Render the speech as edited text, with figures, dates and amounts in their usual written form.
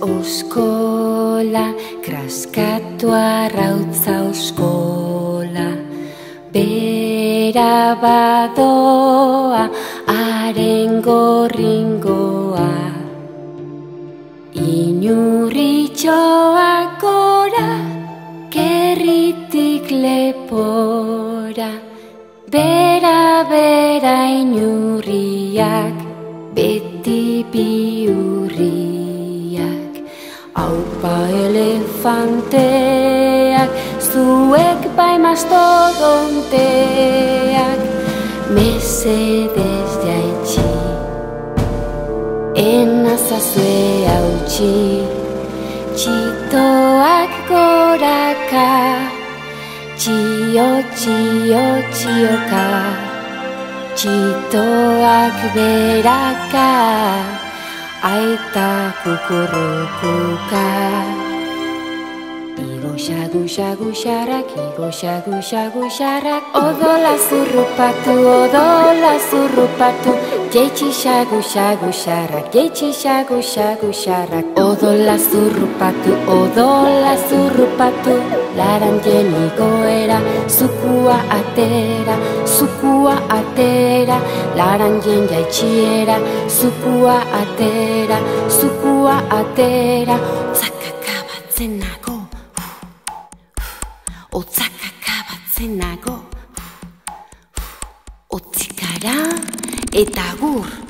oskola, kraskatu arrautza oskola. Bera badoa, haren gorringoa. Inurritxoak gora, kerritik lepora. Bera inurriak, beti biurriak. Aupa elefanteak, zuek bai mastodonteak. Mesedez jaitsi, enazazue hautsi. Txitoak goraka, txio, txio, txioka. Txitoak beraka, aita kukurrukuka. Igo xagu xagu xarrak, igo xagu xagu xarrak. Odola zurrupatu, odola zurrupatu. Jeitsi xagu xagu xarrak, jeitsi xagu xagu xarrak. Odola zurrupatu, odola zurrupatu. Larantien igoera, zukua atera, zukua atera. Larantien jaitsiera, zukua atera, zukua atera. Otzakaka batzen nago, otzakaka batzen nago. Otzikara eta agur.